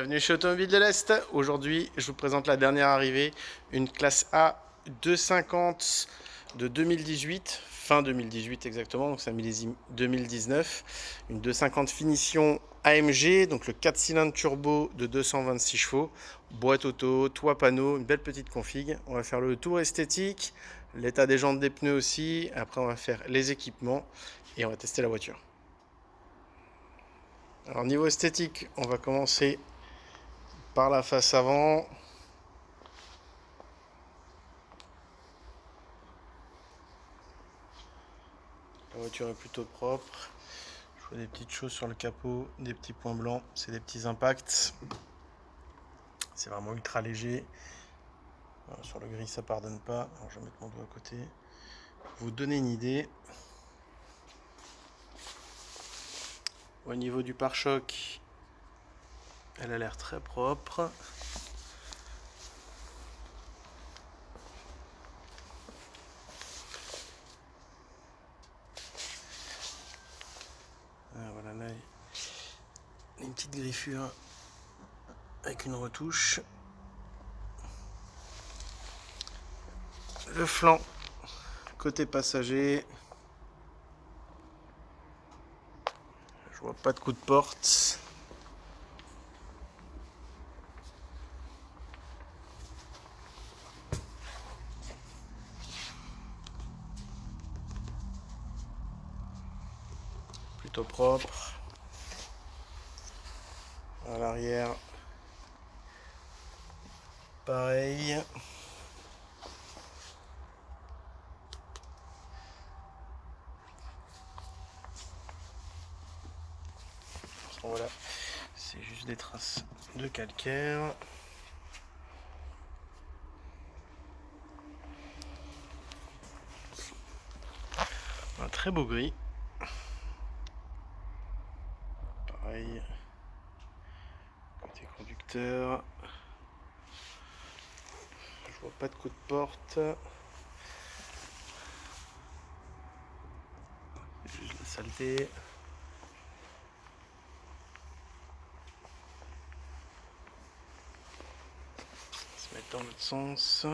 Bienvenue chez Automobile de l'Est. Aujourd'hui, je vous présente la dernière arrivée, une classe A 250 de 2018, fin 2018 exactement, donc c'est un millésime 2019. Une 250 finition AMG, donc le 4 cylindres turbo de 226 chevaux, boîte auto, toit panneau, une belle petite config. On va faire le tour esthétique, l'état des jantes des pneus aussi. Après, on va faire les équipements et on va tester la voiture. Alors niveau esthétique, on va commencer par la face avant. La voiture est plutôt propre. Je vois des petites choses sur le capot, des petits points blancs, c'est des petits impacts. C'est vraiment ultra léger. Alors, sur le gris, ça pardonne pas. Alors, je vais mettre mon doigt à côté. Pour vous donner une idée. Au niveau du pare-choc, elle a l'air très propre. Voilà, là, il y a une petite griffure avec une retouche. Le flanc, côté passager. Je vois pas de coup de porte. Plutôt propre. À l'arrière, pareil. Voilà, c'est juste des traces de calcaire. Un très beau gris. Pareil. Côté conducteur. Je vois pas de coup de porte. Juste la saleté. Se mettre dans l'autre sens.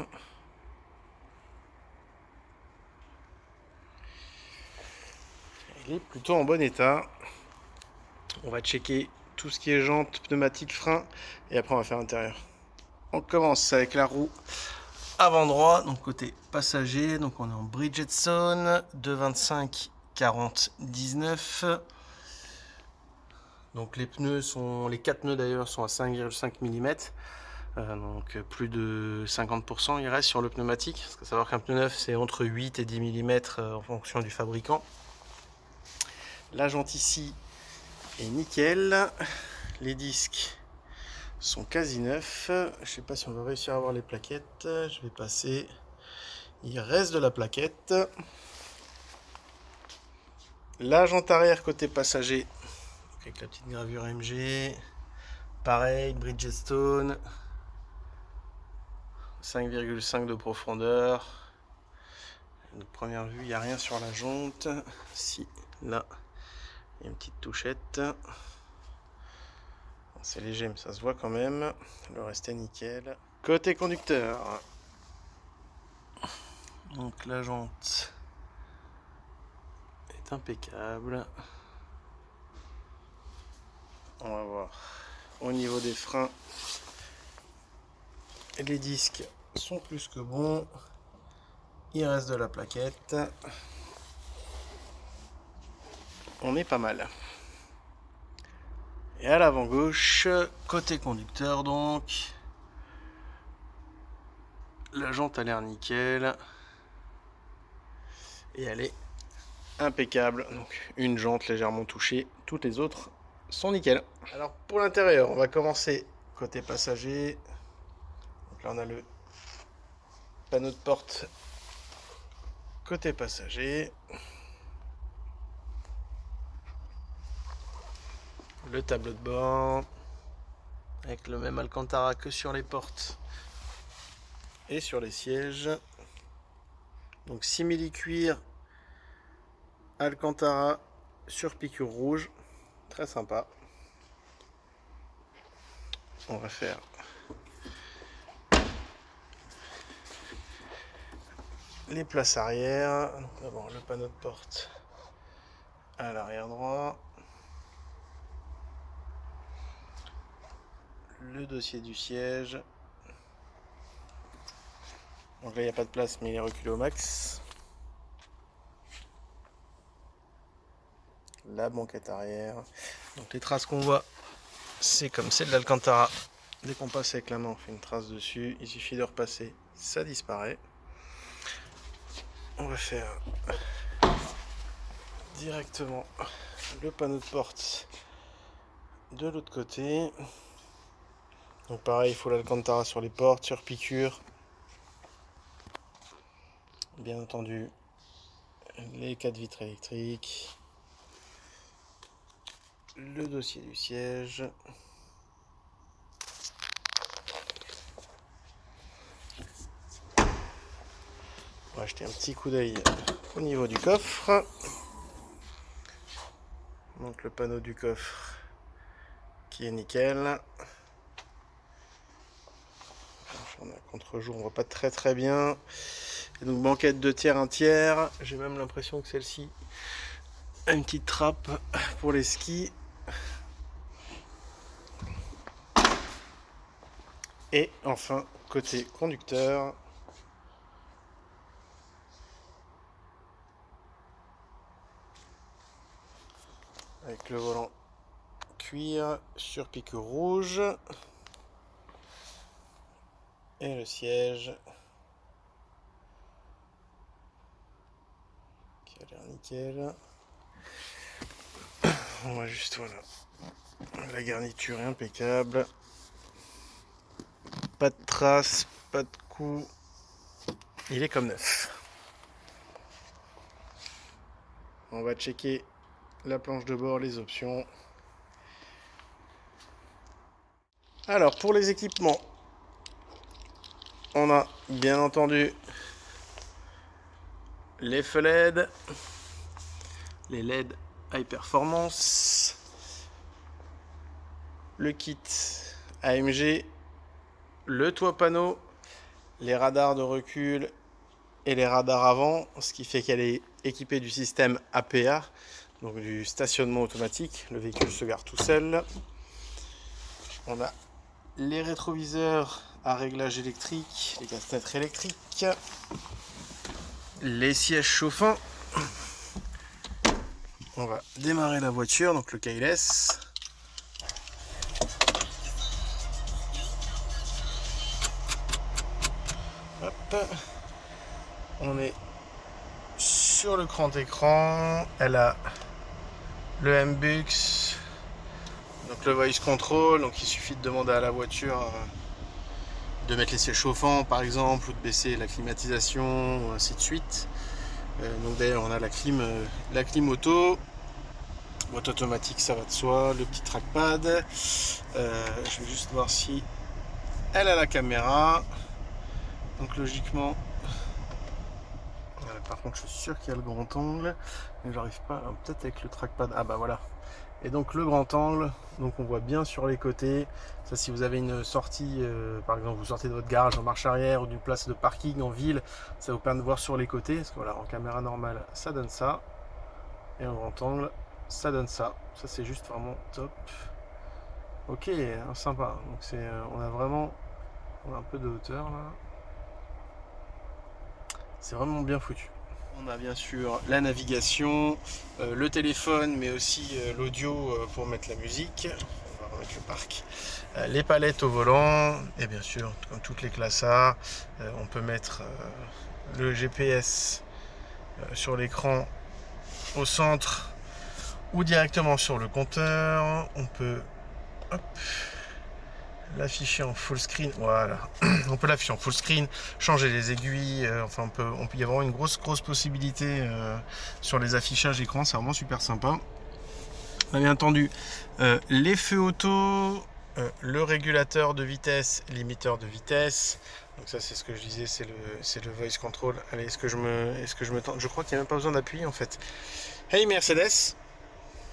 Il est plutôt en bon état. On va checker tout ce qui est jantes, pneumatiques, freins et après on va faire l'intérieur. On commence avec la roue avant droit, donc côté passager. Donc on est en Bridgestone 225 40 19. Donc les pneus sont, les 4 pneus d'ailleurs sont à 5,5 mm. Donc plus de 50% il reste sur le pneumatique. Parce que savoir qu'un pneu neuf c'est entre 8 et 10 mm en fonction du fabricant. La jante ici est nickel. Les disques sont quasi neufs. Je sais pas si on va réussir à avoir les plaquettes. Je vais passer. Il reste de la plaquette. La jante arrière côté passager avec la petite gravure MG. Pareil, Bridgestone. 5,5 de profondeur. De première vue, il n'y a rien sur la jante. Si, là, il y a une petite touchette. C'est léger, mais ça se voit quand même. Le reste est nickel. Côté conducteur. Donc la jante est impeccable. On va voir. Au niveau des freins, les disques sont plus que bons. Il reste de la plaquette. On est pas mal. Et à l'avant gauche, côté conducteur donc, la jante a l'air nickel. Et elle est impeccable. Donc une jante légèrement touchée, toutes les autres sont nickel. Alors pour l'intérieur, on va commencer côté passager. Donc là on a le panneau de porte côté passager. Le tableau de bord avec le même Alcantara que sur les portes et sur les sièges. Donc simili-cuir Alcantara sur piqûre rouge, très sympa. on va faire les places arrière. Donc d'abord le panneau de porte à l'arrière droit, le dossier du siège. Donc là il n'y a pas de place mais il est reculé au max. La banquette arrière. Donc les traces qu'on voit, c'est comme c'est de l'Alcantara. Dès qu'on passe avec la main, on fait une trace dessus. Il suffit de repasser, ça disparaît. On va faire directement le panneau de porte de l'autre côté. Donc pareil, il faut l'Alcantara sur les portes, sur piqûre. Bien entendu, les 4 vitres électriques. Le dossier du siège. On va jeter un petit coup d'œil au niveau du coffre. Donc le panneau du coffre qui est nickel. On a contre-jour, on voit pas très bien. Et donc banquette 2 tiers, 1 tiers. J'ai même l'impression que celle-ci a une petite trappe pour les skis. Et enfin, côté conducteur, avec le volant cuir sur piqûre rouge et le siège qui a l'air nickel. On va juste, voilà, la garniture est impeccable, pas de traces, pas de coups, il est comme neuf. On va checker la planche de bord, les options. Alors pour les équipements, on a bien entendu les feux LED, les LED High Performance, le kit AMG, le toit panneau, les radars de recul et les radars avant, ce qui fait qu'elle est équipée du système APA, donc du stationnement automatique, le véhicule se gare tout seul. On a les rétroviseurs à réglage électrique, les casse-têtes électriques, les sièges chauffants. On va démarrer la voiture, donc le keyless. Hop. On est sur le grand écran. Elle a le MBUX, donc le voice control. Donc il suffit de demander à la voiture de mettre les sièges chauffants par exemple, ou de baisser la climatisation, ou ainsi de suite. Donc d'ailleurs on a la clim auto. Boîte automatique, ça va de soi, le petit trackpad. Je vais juste voir si elle a la caméra. Donc logiquement, par contre je suis sûr qu'il y a le grand angle, mais j'arrive pas, peut-être avec le trackpad. Ah bah voilà. Et donc le grand angle, donc on voit bien sur les côtés. Ça, si vous avez une sortie, par exemple vous sortez de votre garage en marche arrière ou d'une place de parking en ville, ça vous permet de voir sur les côtés. Parce que voilà, en caméra normale, ça donne ça, et en grand angle, ça donne ça. Ça c'est juste vraiment top. Ok, sympa. Donc c'est, on a un peu de hauteur là. C'est vraiment bien foutu. On a bien sûr la navigation, le téléphone, mais aussi l'audio pour mettre la musique. On va remettre le parc. Les palettes au volant, et bien sûr, comme toutes les classes A, on peut mettre le GPS sur l'écran au centre ou directement sur le compteur. On peut l'afficher en full screen, voilà. On peut l'afficher en full screen, changer les aiguilles, enfin on peut y avoir une grosse possibilité sur les affichages écran, c'est vraiment super sympa. On a bien entendu les feux auto, le régulateur de vitesse, limiteur de vitesse. Donc ça c'est ce que je disais, c'est le voice control. Allez, est-ce que je me tente? Je crois qu'il n'y a même pas besoin d'appuyer en fait. Hey Mercedes.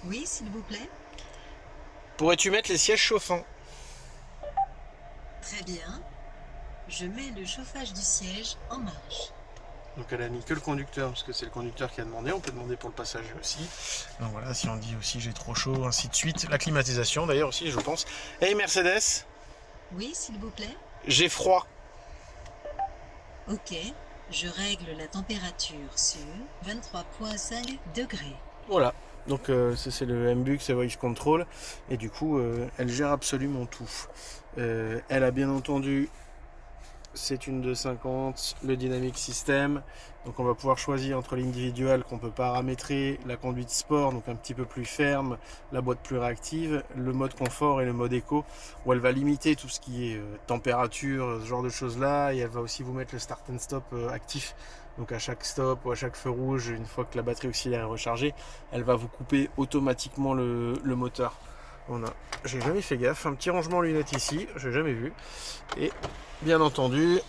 Oui, s'il vous plaît. Pourrais-tu mettre les sièges chauffants? Très bien. Je mets le chauffage du siège en marche. Donc elle a mis que le conducteur, parce que c'est le conducteur qui a demandé. On peut demander pour le passager aussi. Donc voilà, si on dit aussi j'ai trop chaud, ainsi de suite. La climatisation d'ailleurs aussi, je pense. Hey Mercedes, Oui, s'il vous plaît. j'ai froid. Ok. Je règle la température sur 23,5 degrés. Voilà. Donc ça c'est le MBUX, c'est Voice Control. Et du coup, elle gère absolument tout. Elle a bien entendu... C'est une 250, le Dynamic System. Donc on va pouvoir choisir entre l'individual qu'on peut paramétrer, la conduite sport, donc un petit peu plus ferme, la boîte plus réactive, le mode confort et le mode éco, où elle va limiter tout ce qui est température, ce genre de choses là, et elle va aussi vous mettre le start and stop actif. Donc à chaque stop ou à chaque feu rouge, une fois que la batterie auxiliaire est rechargée, elle va vous couper automatiquement le moteur. J'ai jamais fait gaffe, un petit rangement lunettes ici, j'ai jamais vu. Et bien entendu,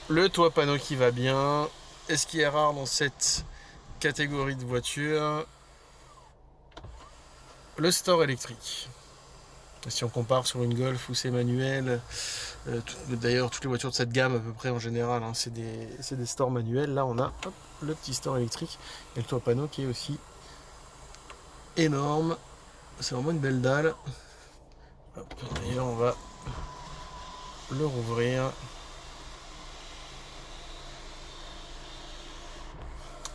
le toit panneau qui va bien. Et ce qui est rare dans cette catégorie de voiture, le store électrique. Si on compare sur une Golf où c'est manuel, d'ailleurs toutes les voitures de cette gamme à peu près en général, hein, c'est des stores manuels. Là on a le petit store électrique et le toit panneau qui est aussi énorme. C'est vraiment une belle dalle. D'ailleurs on va le rouvrir.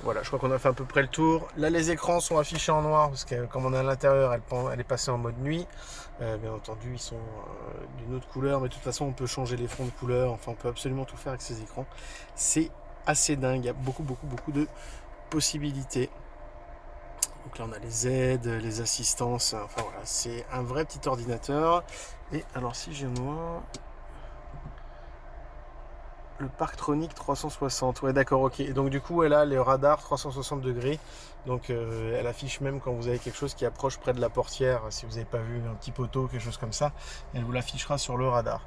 Voilà, je crois qu'on a fait à peu près le tour. Là, les écrans sont affichés en noir parce que comme on est à l'intérieur, elle est passée en mode nuit. Bien entendu, ils sont d'une autre couleur, mais de toute façon, on peut changer les fonds de couleur. Enfin, on peut absolument tout faire avec ces écrans. C'est assez dingue. Il y a beaucoup de possibilités. Donc là, on a les aides, les assistances. Enfin voilà, c'est un vrai petit ordinateur. Et alors, si j'ai moi... Le Parktronic 360, ouais d'accord, ok. Et donc du coup elle a les radars 360 degrés. Donc elle affiche même quand vous avez quelque chose qui approche près de la portière. Si vous n'avez pas vu un petit poteau, quelque chose comme ça, elle vous l'affichera sur le radar.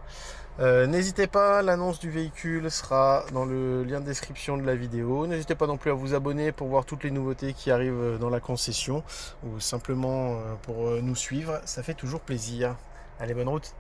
N'hésitez pas, l'annonce du véhicule sera dans le lien de description de la vidéo. N'hésitez pas non plus à vous abonner pour voir toutes les nouveautés qui arrivent dans la concession. Ou simplement pour nous suivre, ça fait toujours plaisir. Allez, bonne route!